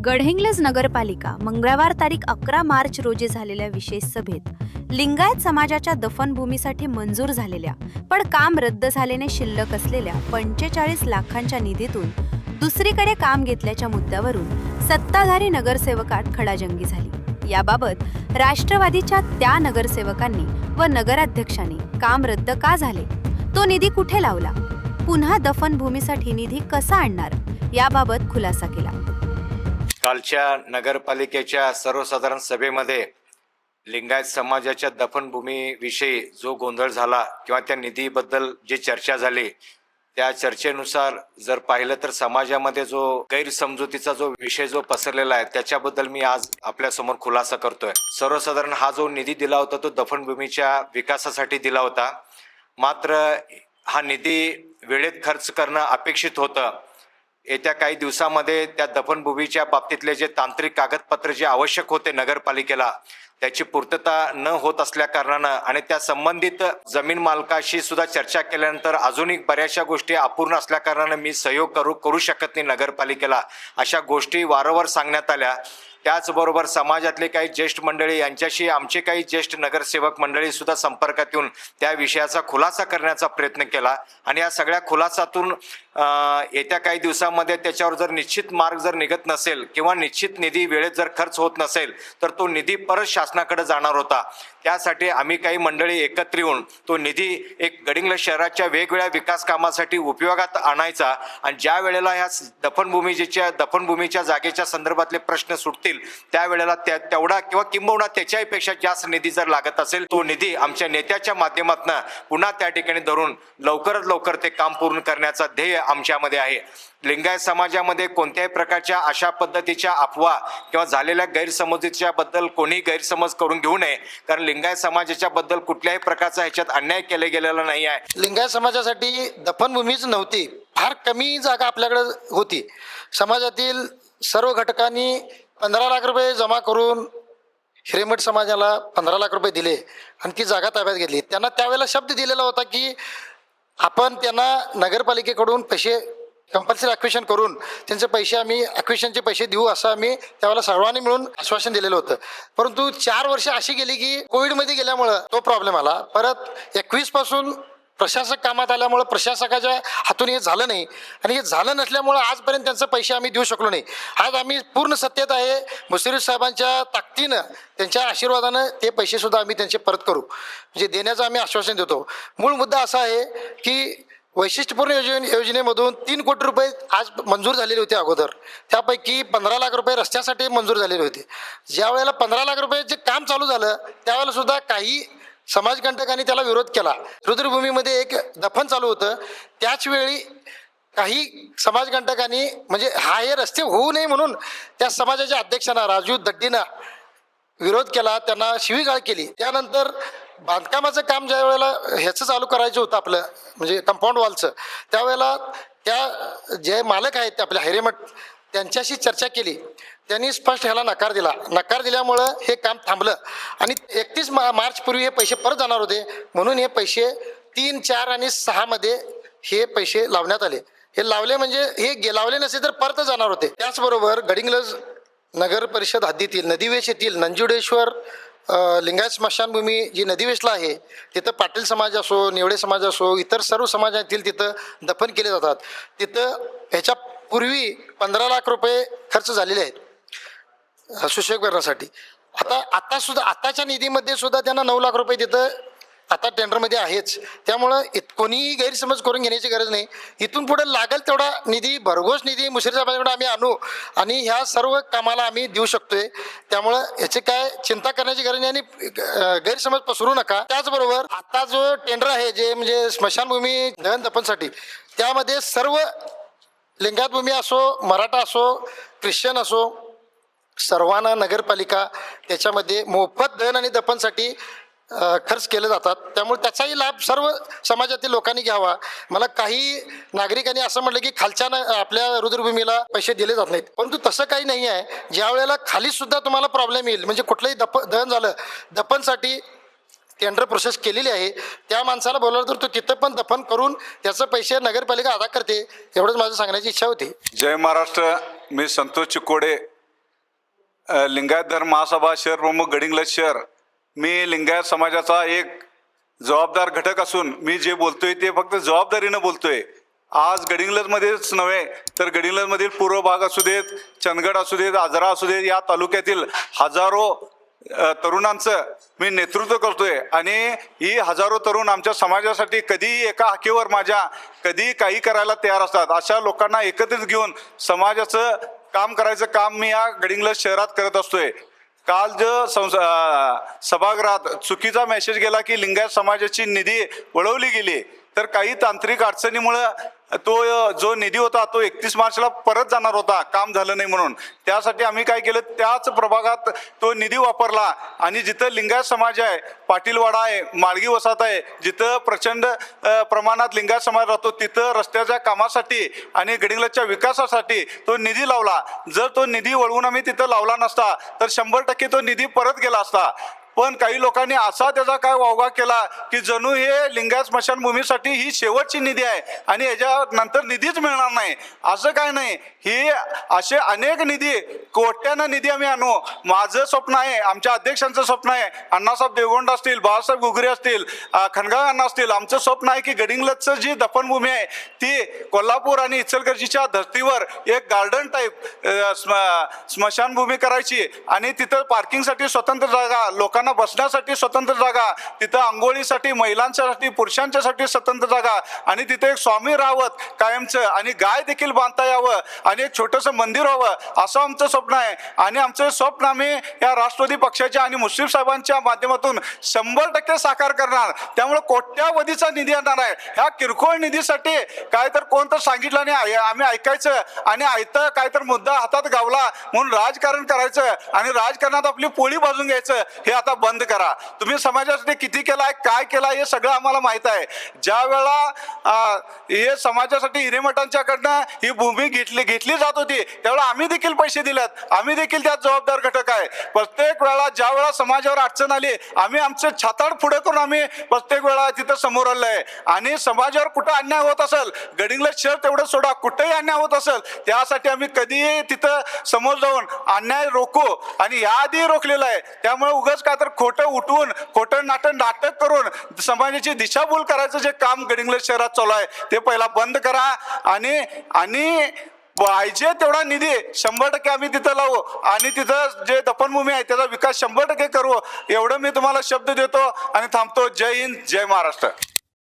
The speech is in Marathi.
गडहिंग्लज नगरपालिका मंगळवार तारीख 11 मार्च रोजी झालेल्या विशेष सभेत लिंगायत समाजाच्या दफनभूमीसाठी मंजूर झालेल्या पण काम रद्द झाल्याने शिल्लक असलेल्या 45 लाखांच्या निधीतून दुसरीकडे काम घेतल्याच्या मुद्द्यावरून सत्ताधारी नगरसेवकात खडाजंगी झाली। याबाबत राष्ट्रवादीच्या त्या नगरसेवकांनी व नगराध्यक्षांनी काम रद्द का झाले, तो निधी कुठे लावला, पुन्हा दफनभूमीसाठी निधी कसा आणणार याबाबत खुलासा केला। कालच्या नगरपालिकेच्या सर्वसाधारण सभेमध्ये लिंगायत समाजाच्या दफनभूमीविषयी जो गोंधळ झाला किंवा त्या निधीबद्दल जी चर्चा झाली, त्या चर्चेनुसार जर पाहिलं तर समाजामध्ये जो गैरसमजुतीचा जो विषय जो पसरलेला आहे त्याच्याबद्दल मी आज आपल्यासमोर खुलासा करतोय। सर्वसाधारण हा जो निधी दिला होता तो दफनभूमीच्या विकासासाठी दिला होता, मात्र हा निधी वेळेत खर्च करणं अपेक्षित होतं। येत्या काही दिवसामध्ये त्या दफनभूमीच्या बाबतीतले जे तांत्रिक कागदपत्र जे आवश्यक होते नगरपालिकेला, त्याची पूर्तता न होत असल्या कारणानं आणि त्या संबंधित जमीन मालकाशी सुद्धा चर्चा केल्यानंतर अजूनही बऱ्याचशा गोष्टी अपूर्ण असल्या कारणानं मी सहयोग करू शकत नाही नगरपालिकेला, अशा गोष्टी वारंवार सांगण्यात आल्या। त्याचबरोबर समाजातले काही ज्येष्ठ मंडळी यांच्याशी आमचे काही ज्येष्ठ नगरसेवक मंडळी सुद्धा संपर्कात येऊन त्या विषयाचा खुलासा करण्याचा प्रयत्न केला आणि या सगळ्या खुलासातून येत्या काही दिवसांमध्ये त्याच्यावर जर निश्चित मार्ग जर निघत नसेल किंवा निश्चित निधी वेळेत जर खर्च होत नसेल तर तो निधी परत शासनाकडे जाणार होता। त्यासाठी आम्ही काही मंडळी एकत्र येऊन तो निधी एक गडिंग्लज शहराच्या वेगवेगळ्या विकास कामासाठी उपयोगात आणायचा आणि ज्या वेळेला ह्या दफनभूमीच्या जागेच्या संदर्भातले प्रश्न सुटतील त्यावेळेला तेवढा किंवा किंबहुना त्याच्यापेक्षा जास्त निधी जर लागत असेल तो निधी आमच्या नेत्याच्या माध्यमातून पुन्हा त्या ठिकाणी धरून लवकरात लवकर ते काम पूर्ण करण्याचा ध्येय आमच्यामध्ये आहे। लिंगायत समाजामध्ये कोणत्याही प्रकारच्या अशा पद्धतीच्या अफवा किंवा झालेल्या गैरसमजुतीच्या बद्दल कोणी गैरसमज करून घेऊ नये, कारण लिंगायत समाजाच्या बद्दल कुठल्याही प्रकारचा ह्याच्यात अन्याय केला गेलेला नाही आहे। लिंगायत समाजासाठी दफनभूमीच नव्हती, फार कमी जागा आपल्याकडे होती। समाजातील सर्व घटकांनी 15 लाख रुपये जमा करून हिरेमठ समाजाला 15 लाख रुपये दिले आणि ती जागा ताब्यात घेतली। त्यांना त्यावेळेला शब्द दिलेला होता की आपण त्यांना नगरपालिकेकडून पैसे कंपल्सरी ॲक्विशन करून त्यांचे पैसे आम्ही ॲक्विशनचे पैसे देऊ असं आम्ही त्यावेळेला सर्वांनी मिळून आश्वासन दिलेलं होतं। परंतु 4 वर्ष अशी गेली की कोविडमध्ये गेल्यामुळं तो प्रॉब्लेम आला। परत 21 पासून प्रशासक कामात आल्यामुळं प्रशासकाच्या हातून हे झालं नाही आणि हे झालं नसल्यामुळं आजपर्यंत त्यांचे पैसे आम्ही देऊ शकलो नाही। आज आम्ही पूर्ण सत्तेत आहे, मुश्रीफ साहेबांच्या ताकदीनं त्यांच्या आशीर्वादानं ते पैसे सुद्धा आम्ही त्यांचे परत करू म्हणजे देण्याचं आम्ही आश्वासन देतो। मूळ मुद्दा असा आहे की वैशिष्ट्यपूर्ण योजनेमधून 3 कोटी रुपये आज मंजूर झालेले होते अगोदर, त्यापैकी 15 लाख रुपये रस्त्यासाठी मंजूर झालेले होते। ज्या वेळेला 15 लाख रुपयाचे काम चालू झालं त्यावेळेला सुद्धा काही समाजकंटकांनी त्याला विरोध केला। रुद्रभूमीमध्ये एक दफन चालू होतं, त्याच वेळी काही समाजकंटकांनी म्हणजे हे रस्ते होऊ नये म्हणून त्या समाजाच्या अध्यक्षांना राजू दड्डींना विरोध केला, त्यांना शिवीगाळ केली। त्यानंतर बांधकामाचं काम ज्या वेळेला ह्याचं चालू करायचं होतं आपलं म्हणजे कंपाऊंड वॉलचं, त्यावेळेला त्या जे मालक आहेत आपल्या हिरेमठ त्यांच्याशी चर्चा केली, त्यांनी स्पष्ट ह्याला नकार दिला। नकार दिल्यामुळं हे काम थांबलं आणि 31 मार्चपूर्वी हे पैसे परत जाणार होते, म्हणून हे पैसे 3, 4 आणि 6 मध्ये हे पैसे लावण्यात आले। हे लावले म्हणजे हे लावले नसे तर परत जाणार होते। त्याचबरोबर गडिंग्लज नगर परिषद हद्दीतील नदीवेश येथील नंजुडेश्वर लिंगायत स्मशानभूमी जी नदीवेशला आहे, तिथं पाटील समाज असो, नेवडे समाज असो, इतर सर्व समाजातील तिथं दफन केले जातात। तिथं ह्याच्या पूर्वी 15 लाख रुपये खर्च झालेले आहेत सुशोभीकरणासाठी। आताच्या निधीमध्ये सुद्धा त्यांना 9 लाख रुपये तिथं आता टेंडरमध्ये आहेच, त्यामुळं कोणीही गैरसमज करून घेण्याची गरज नाही। इथून पुढे लागेल तेवढा निधी, भरघोस निधी मुश्रीफ साहेबांकडे आम्ही आणू आणि ह्या सर्व कामाला आम्ही देऊ शकतोय, त्यामुळं याची काय चिंता करण्याची गरज नाही आणि गैरसमज पसरू नका। त्याचबरोबर आता जो टेंडर आहे जे म्हणजे स्मशानभूमी दहन दफनसाठी, त्यामध्ये सर्व लिंगायत भूमी असो, मराठा असो, ख्रिश्चन असो, सर्वांना नगरपालिका त्याच्यामध्ये मोफत दहन आणि दफनसाठी खर्च केले जातात, त्यामुळे त्याचाही लाभ सर्व समाजातील लोकांनी घ्यावा। मला काही नागरिकांनी असं म्हटलं की खालच्या आपल्या रुद्रभूमीला पैसे दिले जात नाहीत, परंतु तसं काही नाही आहे। ज्या वेळेला खाली सुद्धा तुम्हाला प्रॉब्लेम येईल म्हणजे कुठलंही दहन झालं, दफनसाठी टेंडर प्रोसेस केलेली आहे, त्या माणसाला बोलवलं तर तो तिथं पण दफन करून त्याचे पैसे नगरपालिका अदा करते, एवढंच माझं सांगण्याची इच्छा होती। जय महाराष्ट्र। मी संतोष चिकोडे लिंगायत धर्म महासभा शहर प्रमुख गडिंग्लज शहर. मी लिंगायत समाजाचा एक जबाबदार घटक असून मी जे बोलतोय ते फक्त जबाबदारीनं बोलतोय. आज गडिंग्लजमध्येच नव्हे तर गडिंग्लजमधील पूर्व भाग असू देत, चंदगड असू देत, आजरा असू देत, या तालुक्यातील हजारो तरुणांचं मी नेतृत्व करतोय आणि ही हजारो तरुण आमच्या समाजासाठी कधी एका हाकेवर माझ्या कधी काही करायला तयार असतात. अशा लोकांना एकत्रित घेऊन समाजाचं काम करायचं काम मी या गडिंग्लज शहरात करत असतोय. काल जो सभागृहात चुकीचा मेसेज गेला की लिंगायत समाजाची निधी वळवली गेली, तर काही तांत्रिक अडचणीमुळं तो जो निधी होता तो 31 मार्चला परत जाणार होता, काम झालं नाही म्हणून. त्यासाठी आम्ही काय केलं, त्याच प्रभागात तो निधी वापरला आणि जिथं लिंगायत समाज आहे, पाटीलवाडा आहे, माळगी वसाहत आहे, जिथं प्रचंड प्रमाणात लिंगायत समाज राहतो, तिथं रस्त्याच्या कामासाठी आणि गडिंग्लजच्या विकासासाठी तो निधी लावला. जर तो निधी वळवून आम्ही तिथं लावला नसता तर 100% तो निधी परत गेला असता. पण काही लोकांनी असा त्याचा काय वावगा केला की जणू हे लिंगायत स्मशानभूमीसाठी ही शेवटची निधी आहे आणि याच्यानंतर निधीच मिळणार नाही. असं काय नाही, ही असे अनेक निधी, कोट्यानं निधी आम्ही आणू. माझं स्वप्न आहे, आमच्या अध्यक्षांचं स्वप्न आहे, अण्णासाहेब देवगोंड असतील, बाळासाहेब घुगरे असतील, खणगाव अण्णा असतील, आमचं स्वप्न आहे की गडिंग्लजचं जी दफनभूमी आहे ती कोल्हापूर आणि इचलकरंजीच्या धर्तीवर एक गार्डन टाईप स्मशानभूमी करायची आणि तिथं पार्किंगसाठी स्वतंत्र जागा, लोकांना बसण्यासाठी स्वतंत्र जागा, तिथं आंघोळीसाठी महिलांच्यासाठी, पुरुषांच्यासाठी स्वतंत्र जागा आणि तिथे एक स्वामी राहत कायमचं आणि गाय देखील बांधता यावं आणि एक छोटंसं मंदिर व्हावं असं आमचं स्वप्न आहे. आणि आमचं स्वप्न आम्ही या राष्ट्रवादी पक्षाच्या आणि मुश्रीफ साहेबांच्या माध्यमातून 100% साकार करणार. त्यामुळे कोट्यावधीचा निधी येणार आहे. ह्या किरकोळ निधीसाठी काय तर कोणतं सांगितलं नाही आम्ही ऐकायचं आणि ऐकतं काय तर मुद्दा हातात गावला म्हणून राजकारण करायचं आणि राजकारणात आपली पोळी भाजून घ्यायचं, हे आता बंद करा. तुम्ही समाजासाठी किती केलाय, काय केलाय हे सगळं आम्हाला माहित आहे. ज्या वेळा हे समाजासाठी हिरेमठांच्याकडनं ही भूमी घेतली जात होती त्यावेळेला आम्ही देखील पैसे दिलेत, आम्ही देखील त्यात जबाबदार घटक आहे. प्रत्येक वेळा ज्या वेळा समाजावर अडचण आली आम्ही आमचं छाताड पुढे करून आम्ही प्रत्येक वेळा तिथं समोर आलोय. आणि समाजावर कुठं अन्याय होत असेल, गडिंग्लज शहर तेवढं सोडा, कुठेही अन्याय होत असेल त्यासाठी आम्ही कधीही तिथं समोर जाऊन अन्याय रोखू आणि याआधी रोखलेलं आहे. त्यामुळे उगाच काय तर खोटं उठवून खोटं नाटक करून समाजाची दिशाभूल करायचं जे काम गडिंग्लज शहरात चालू आहे ते पहिला बंद करा आणि पाहिजे तेवढा निधी 100% आम्ही तिथं लावू आणि तिथं जे दफनभूमी आहे त्याचा विकास 100% करू. एवढं मी तुम्हाला शब्द देतो आणि थांबतो. जय हिंद, जय महाराष्ट्र.